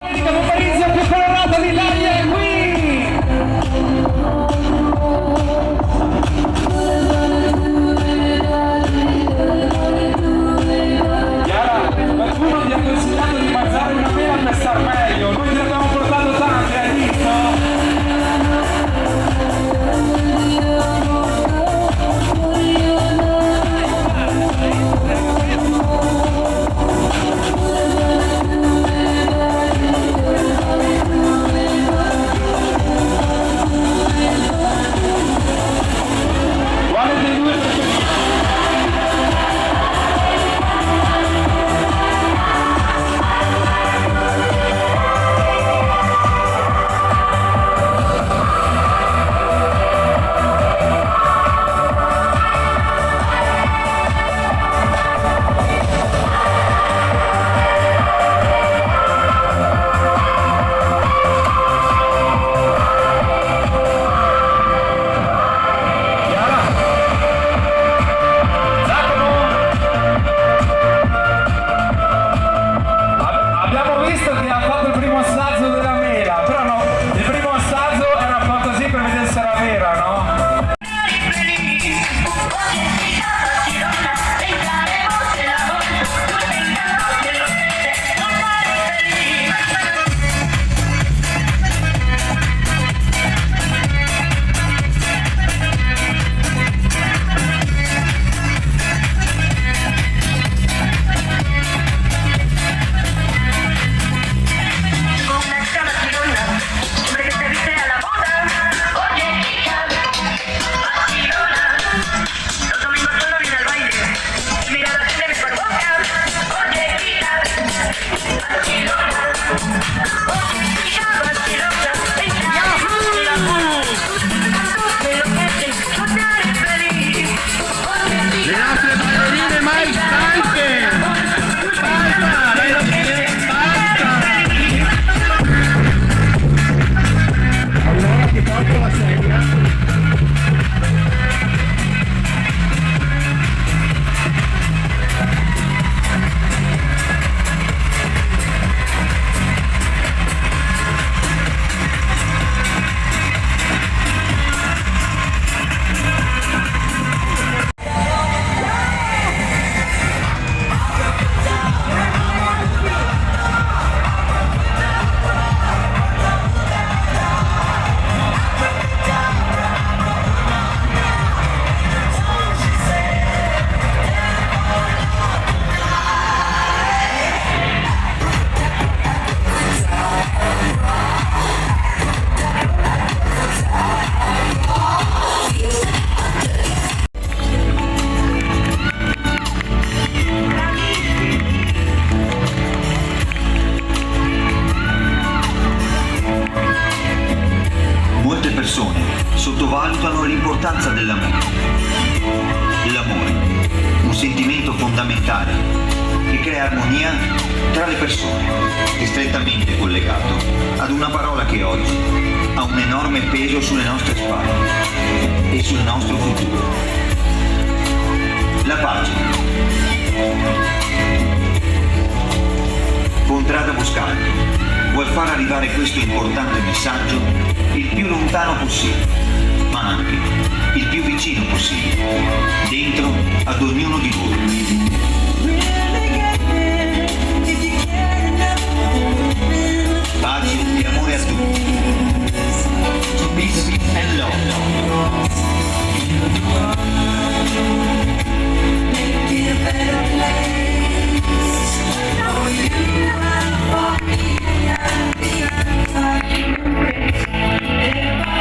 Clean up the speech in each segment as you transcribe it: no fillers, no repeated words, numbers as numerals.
Paese più colorata d'Italia è qui! Chiara, qualcuno ti ha consigliato di mangiare una mela per star meglio, noi ti abbiamo portato tante, hai visto? Molte persone sottovalutano l'importanza dell'amore. L'amore, un sentimento fondamentale che crea armonia tra le persone, è strettamente collegato ad una parola che oggi ha un enorme peso sulle nostre spalle e sul nostro futuro. La pace. Contrada Boscaldo vuol far arrivare questo importante messaggio il più lontano possibile, ma anche il più vicino possibile, dentro ad ognuno di voi. Pace e amore a tutti. Peace and love. Make it a better place for you and for me and the entire race. If I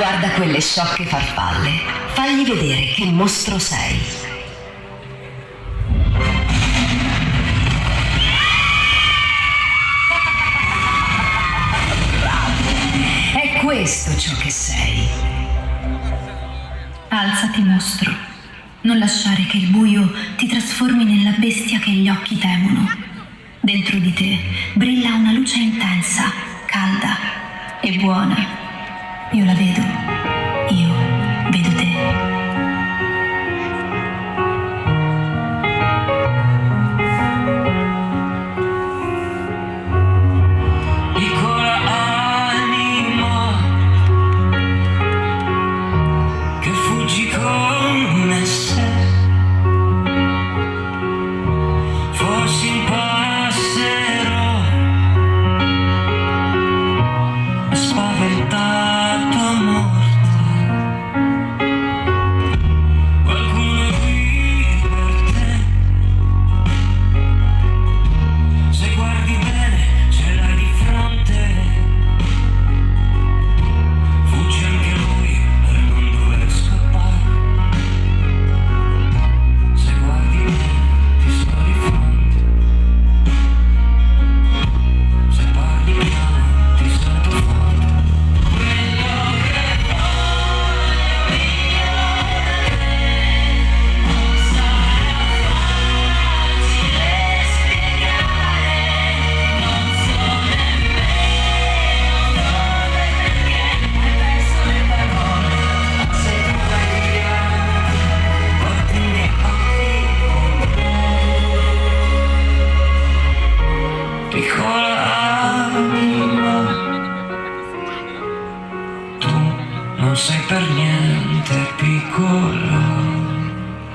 Guarda quelle sciocche farfalle. Fagli vedere che mostro sei. È questo ciò che sei. Alzati, mostro. Non lasciare che il buio ti trasformi nella bestia che gli occhi temono. Dentro di te brilla una luce intensa, calda e buona. Io la vedo. Io vedo te.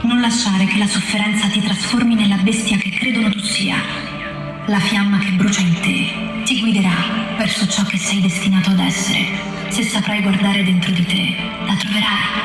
Non lasciare che la sofferenza ti trasformi nella bestia che credono tu sia. La fiamma che brucia in te ti guiderà verso ciò che sei destinato ad essere. Se saprai guardare dentro di te, la troverai.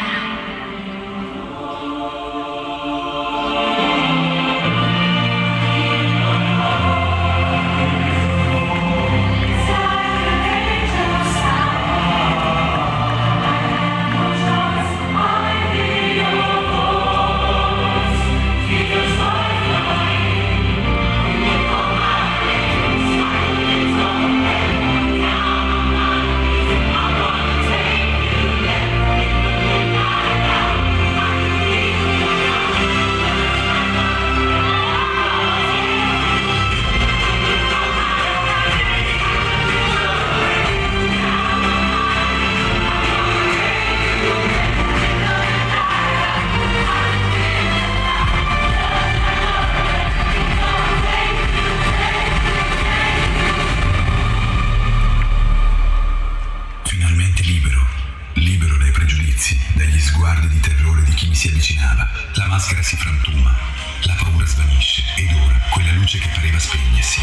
Dagli sguardi di terrore di chi mi si avvicinava, la maschera si frantuma, la paura svanisce ed ora quella luce che pareva spegnersi,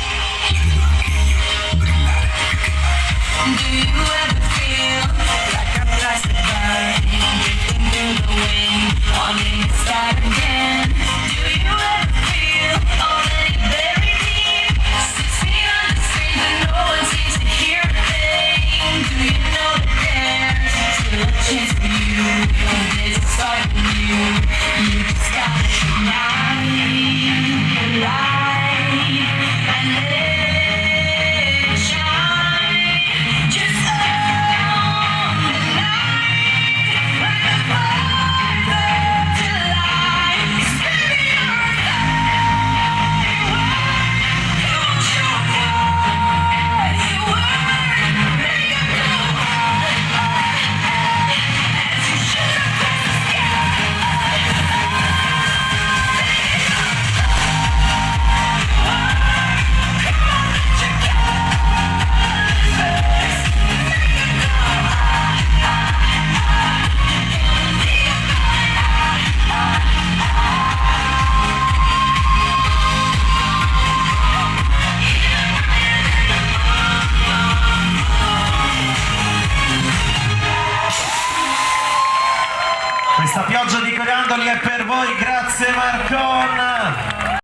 la vedo anche io brillare più che mai. Do you ever feel like a plastic bird drifting through the wind, wanting to start again? Do you ever feel all that you buried deep, 6 feet under street but no one seems to hear a thing? Do you know that there's still a chance for you? There's a spark in you. You just gotta ignite the light and let it shine. Just on the night, like a 4th of July. 'Cause baby, you're a firework. Don't show what you were. Make it go as you shoot across the sky. Questa pioggia di coriandoli è per voi, grazie Marco.